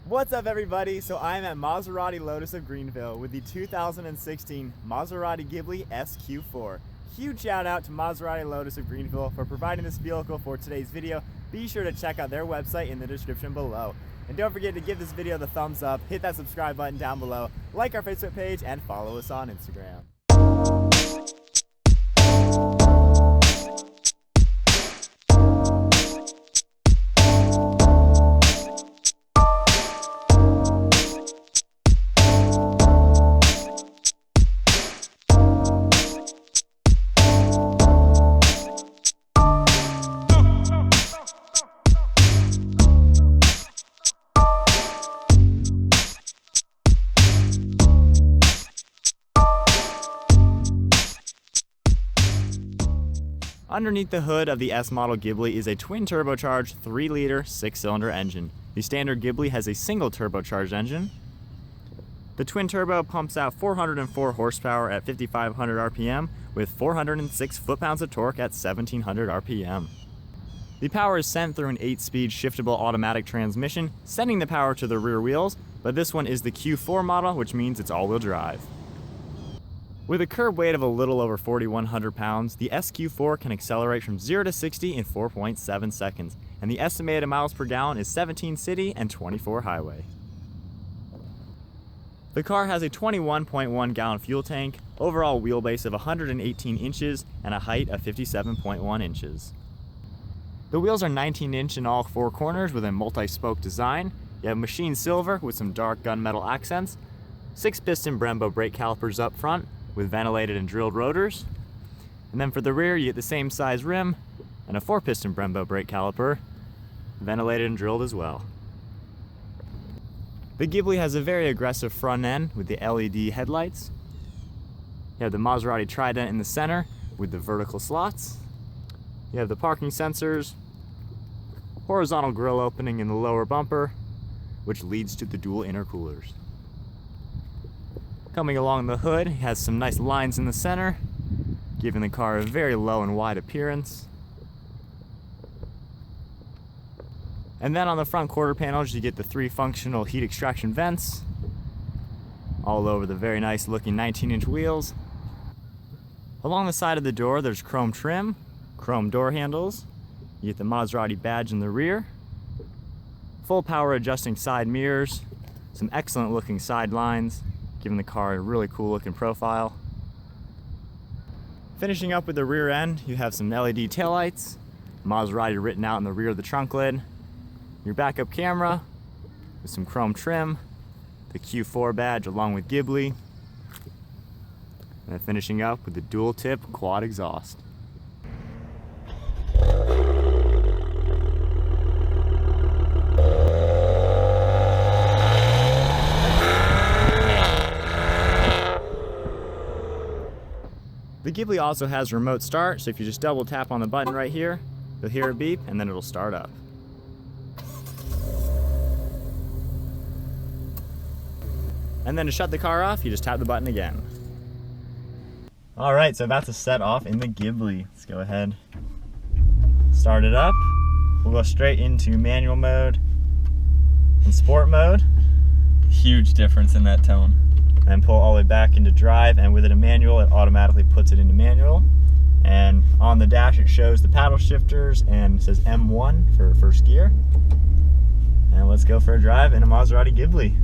What's up everybody? So I'm at Maserati Lotus of Greenville with the 2016 Maserati Ghibli SQ4. Huge shout out to Maserati Lotus of Greenville for providing this vehicle for today's video. Be sure to check out their website in the description below. And don't forget to give this video the thumbs up, hit that subscribe button down below, like our Facebook page, and follow us on Instagram. Underneath the hood of the S model Ghibli is a twin turbocharged 3-liter 6-cylinder engine. The standard Ghibli has a single turbocharged engine. The twin turbo pumps out 404 horsepower at 5,500 RPM with 406 foot-pounds of torque at 1,700 RPM. The power is sent through an 8-speed shiftable automatic transmission, sending the power to the rear wheels, but this one is the Q4 model, which means it's all-wheel drive. With a curb weight of a little over 4,100 pounds, the SQ4 can accelerate from 0 to 60 in 4.7 seconds, and the estimated miles per gallon is 17 city and 24 highway. The car has a 21.1 gallon fuel tank, overall wheelbase of 118 inches, and a height of 57.1 inches. The wheels are 19-inch in all 4 corners with a multi-spoke design. You have machined silver with some dark gunmetal accents, 6-piston Brembo brake calipers up front, with ventilated and drilled rotors. And then for the rear, you get the same size rim and a 4-piston Brembo brake caliper, ventilated and drilled as well. The Ghibli has a very aggressive front end with the LED headlights. You have the Maserati Trident in the center with the vertical slots. You have the parking sensors, horizontal grille opening in the lower bumper, which leads to the dual intercoolers. Coming along the hood, it has some nice lines in the center, giving the car a very low and wide appearance. And then on the front quarter panels, you get the 3 functional heat extraction vents, all over the very nice looking 19-inch wheels. Along the side of the door, there's chrome trim, chrome door handles. You get the Maserati badge in the rear, full power adjusting side mirrors, some excellent looking side lines, giving the car a really cool looking profile. Finishing up with the rear end, you have some LED taillights, Maserati written out in the rear of the trunk lid, your backup camera with some chrome trim, the Q4 badge along with Ghibli, and then finishing up with the dual tip quad exhaust. The Ghibli also has remote start, so if you just double tap on the button right here, you'll hear a beep and then it'll start up. And then to shut the car off, you just tap the button again. Alright, so about to set off in the Ghibli. Let's go ahead, start it up. We'll go straight into manual mode and sport mode. Huge difference in that tone. And pull all the way back into drive, and with it in manual, it automatically puts it into manual. And on the dash it shows the paddle shifters and it says M1 for first gear. And let's go for a drive in a Maserati Ghibli.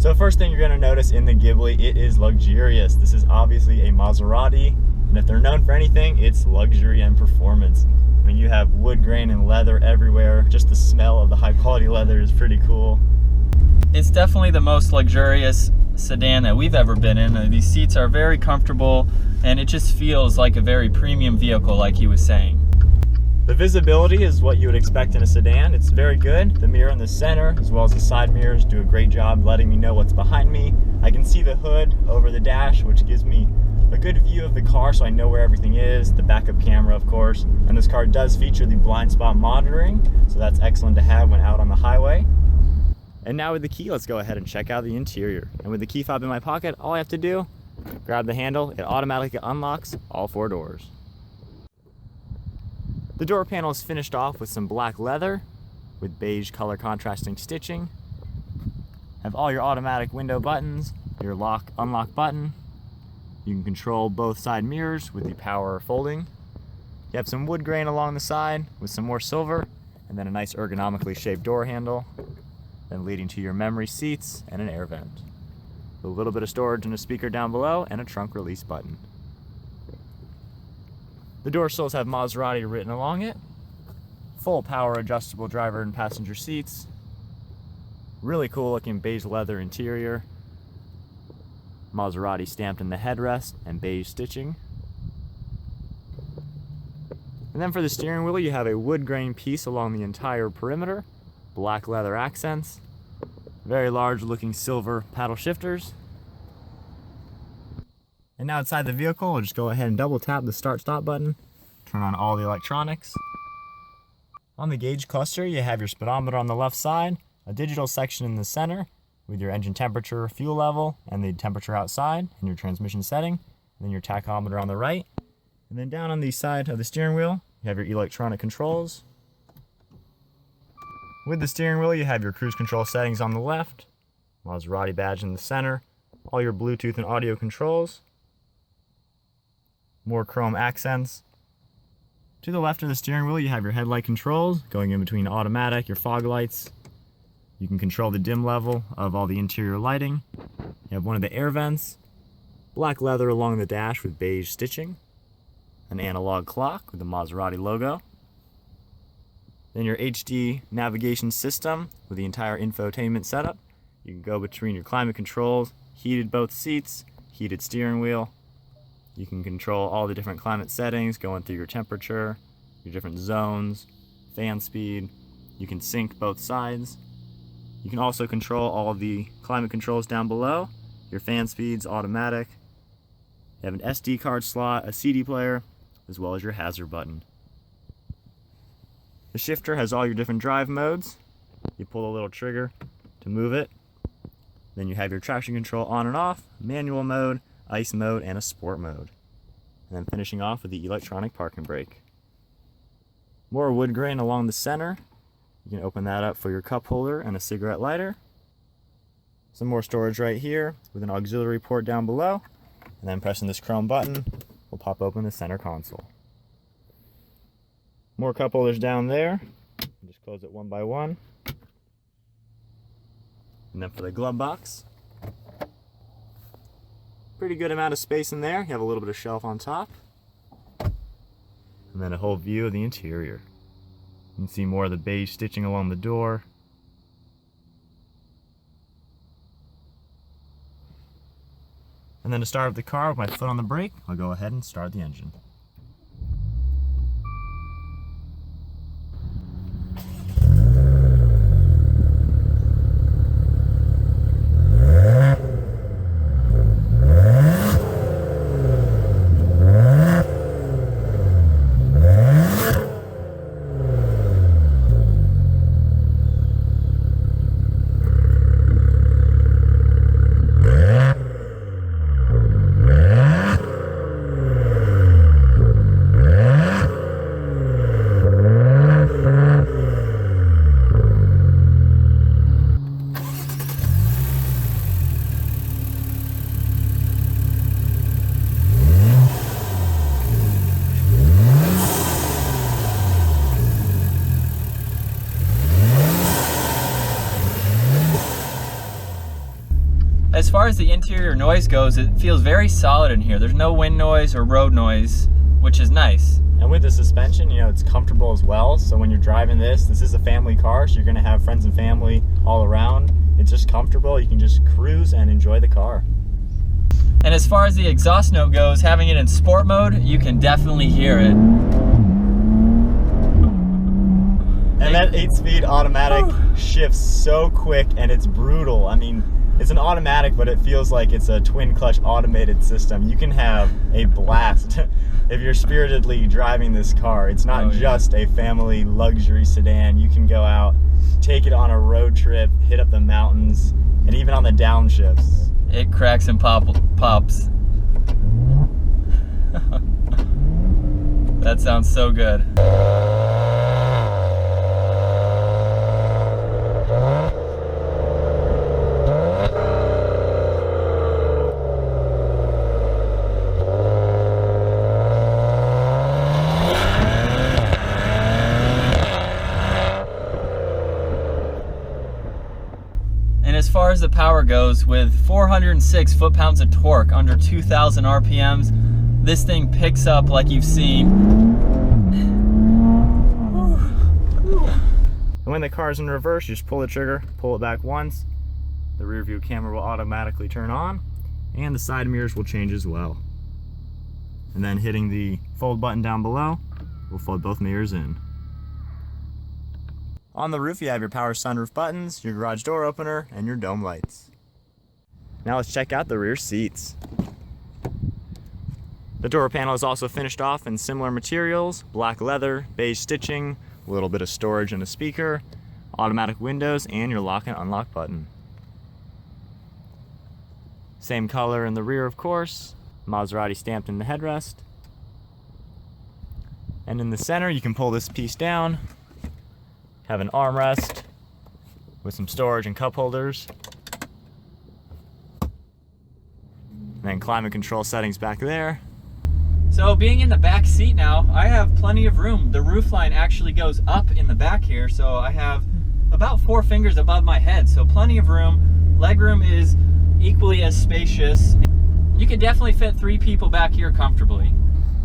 So first thing you're going to notice in the Ghibli, it is luxurious. This is obviously a Maserati, and if they're known for anything, it's luxury and performance. I mean, you have wood grain and leather everywhere. Just the smell of the high quality leather is pretty cool. It's definitely the most luxurious sedan that we've ever been in. These seats are very comfortable and it just feels like a very premium vehicle, like he was saying. The visibility is what you would expect in a sedan. It's very good. The mirror in the center as well as the side mirrors do a great job letting me know what's behind me. I can see the hood over the dash, which gives me a good view of the car so I know where everything is. The backup camera, of course. And this car does feature the blind spot monitoring, so that's excellent to have when out on the highway. And now with the key, let's go ahead and check out the interior. And with the key fob in my pocket, all I have to do, grab the handle, it automatically unlocks all 4 doors. The door panel is finished off with some black leather, with beige color contrasting stitching. Have all your automatic window buttons, your lock, unlock button. You can control both side mirrors with the power folding. You have some wood grain along the side with some more silver, and then a nice ergonomically shaped door handle, then leading to your memory seats and an air vent. A little bit of storage and a speaker down below, and a trunk release button. The door sills have Maserati written along it. Full power adjustable driver and passenger seats. Really cool looking beige leather interior. Maserati stamped in the headrest and beige stitching. And then for the steering wheel, you have a wood grain piece along the entire perimeter, black leather accents, very large looking silver paddle shifters. And now inside the vehicle, we'll just go ahead and double tap the start stop button, turn on all the electronics. On the gauge cluster, you have your speedometer on the left side, a digital section in the center with your engine temperature, fuel level, and the temperature outside, and your transmission setting, and then your tachometer on the right. And then down on the side of the steering wheel, you have your electronic controls. With the steering wheel, you have your cruise control settings on the left, Maserati badge in the center, all your Bluetooth and audio controls, more chrome accents. To the left of the steering wheel, you have your headlight controls going in between automatic, your fog lights. You can control the dim level of all the interior lighting. You have one of the air vents, black leather along the dash with beige stitching, an analog clock with the Maserati logo. Then your HD navigation system with the entire infotainment setup. You can go between your climate controls, heated both seats, heated steering wheel. You can control all the different climate settings, going through your temperature, your different zones, fan speed. You can sync both sides. You can also control all of the climate controls down below, your fan speeds, automatic. You have an SD card slot, a CD player, as well as your hazard button. The shifter has all your different drive modes. You pull a little trigger to move it. Then you have your traction control on and off, manual mode, ice mode, and a sport mode. And then finishing off with the electronic parking brake. More wood grain along the center. You can open that up for your cup holder and a cigarette lighter. Some more storage right here with an auxiliary port down below. And then pressing this chrome button will pop open the center console. More cup holders down there. Just close it one by one. And then for the glove box, pretty good amount of space in there. You have a little bit of shelf on top. And then a whole view of the interior. You can see more of the beige stitching along the door. And then to start up the car with my foot on the brake, I'll go ahead and start the engine. As far as the interior noise goes, it feels very solid in here. There's no wind noise or road noise, which is nice. And with the suspension, you know, it's comfortable as well. So when you're driving this is a family car, so you're gonna have friends and family all around. It's just comfortable. You can just cruise and enjoy the car. And as far as the exhaust note goes, having it in sport mode, you can definitely hear it. And that 8-speed automatic shifts so quick and it's brutal. I mean, it's an automatic, but it feels like it's a twin clutch automated system. You can have a blast if you're spiritedly driving this car. It's not just a family luxury sedan. You can go out, take it on a road trip, hit up the mountains, and even on the downshifts. It cracks and pops. That sounds so good. as far as the power goes, with 406 foot-pounds of torque under 2,000 RPMs, this thing picks up like you've seen. And when the car's in reverse, you just pull the trigger, pull it back once, the rear view camera will automatically turn on, and the side mirrors will change as well. And then hitting the fold button down below will fold both mirrors in. On the roof, you have your power sunroof buttons, your garage door opener, and your dome lights. Now let's check out the rear seats. The door panel is also finished off in similar materials, black leather, beige stitching, a little bit of storage and a speaker, automatic windows, and your lock and unlock button. Same color in the rear, of course, Maserati stamped in the headrest. And in the center, you can pull this piece down, have an armrest with some storage and cup holders. And then climate control settings back there. So being in the back seat now, I have plenty of room. The roofline actually goes up in the back here, so I have about 4 fingers above my head, so plenty of room. Legroom is equally as spacious. You can definitely fit 3 people back here comfortably.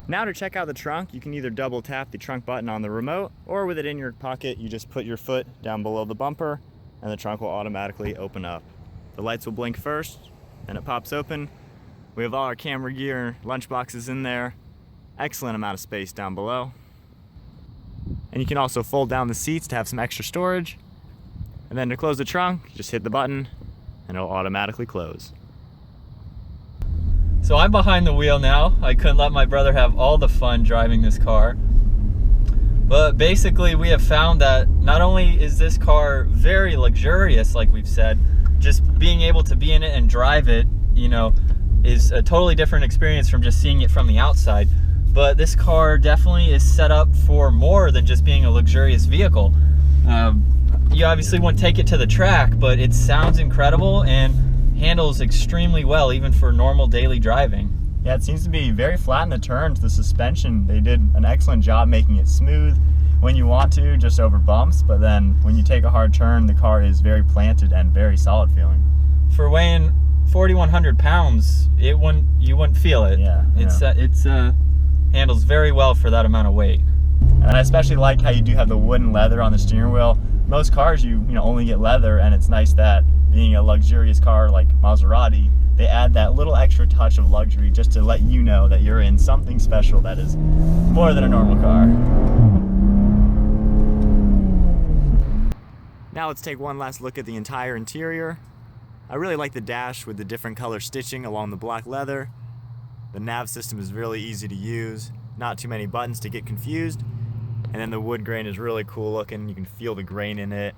Now to check out the trunk, you can either double tap the trunk button on the remote, or with it in your pocket, you just put your foot down below the bumper and the trunk will automatically open up. The lights will blink first, then it pops open. We have all our camera gear, lunch boxes in there. Excellent amount of space down below. And you can also fold down the seats to have some extra storage. And then to close the trunk, just hit the button and it'll automatically close. So I'm behind the wheel now. I couldn't let my brother have all the fun driving this car. But basically we have found that not only is this car very luxurious, like we've said, just being able to be in it and drive it, you know, is a totally different experience from just seeing it from the outside. But this car definitely is set up for more than just being a luxurious vehicle. You obviously wouldn't take it to the track, but it sounds incredible and handles extremely well even for normal daily driving. Yeah, it seems to be very flat in the turns. The suspension, they did an excellent job making it smooth when you want to, just over bumps, but then when you take a hard turn, the car is very planted and very solid feeling. For weighing 4,100 pounds, you wouldn't feel it. Yeah, it's handles very well for that amount of weight. And I especially like how you do have the wood and leather on the steering wheel. Most cars you only get leather, and it's nice that being a luxurious car like Maserati, they add that little extra touch of luxury just to let you know that you're in something special that is more than a normal car. Now let's take one last look at the entire interior. I really like the dash with the different color stitching along the black leather. The nav system is really easy to use, not too many buttons to get confused. And then the wood grain is really cool looking. You can feel the grain in it.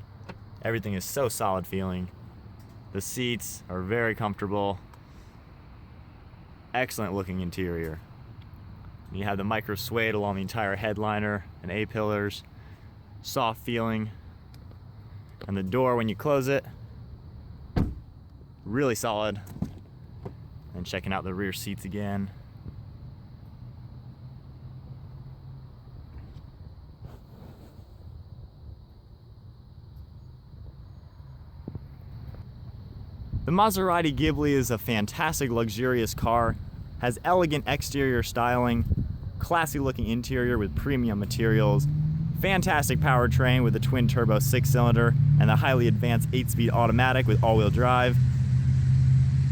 Everything is so solid feeling. The seats are very comfortable. Excellent looking interior. You have the micro suede along the entire headliner and A-pillars. Soft feeling. And the door when you close it, really solid. And checking out the rear seats again. The Maserati Ghibli is a fantastic luxurious car, has elegant exterior styling, classy looking interior with premium materials, fantastic powertrain with a twin turbo 6-cylinder and a highly advanced 8-speed automatic with all-wheel drive.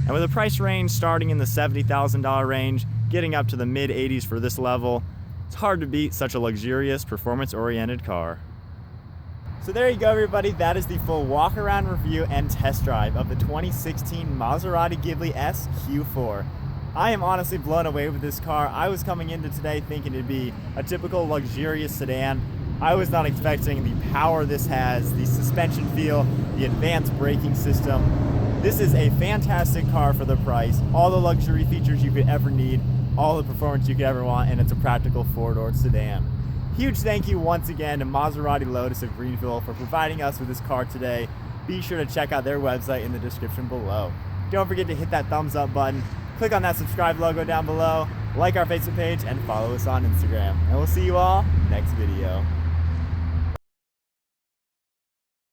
And with a price range starting in the $70,000 range, getting up to the mid-80s for this level, it's hard to beat such a luxurious, performance-oriented car. So there you go, everybody. That is the full walk-around review and test drive of the 2016 Maserati Ghibli S Q4. I am honestly blown away with this car. I was coming into today thinking it'd be a typical luxurious sedan. I was not expecting the power this has, the suspension feel, the advanced braking system. This is a fantastic car for the price. All the luxury features you could ever need, all the performance you could ever want, and it's a practical four-door sedan. Huge thank you once again to Maserati Lotus of Greenville for providing us with this car today. Be sure to check out their website in the description below. Don't forget to hit that thumbs up button, click on that subscribe logo down below, like our Facebook page, and follow us on Instagram. And we'll see you all next video.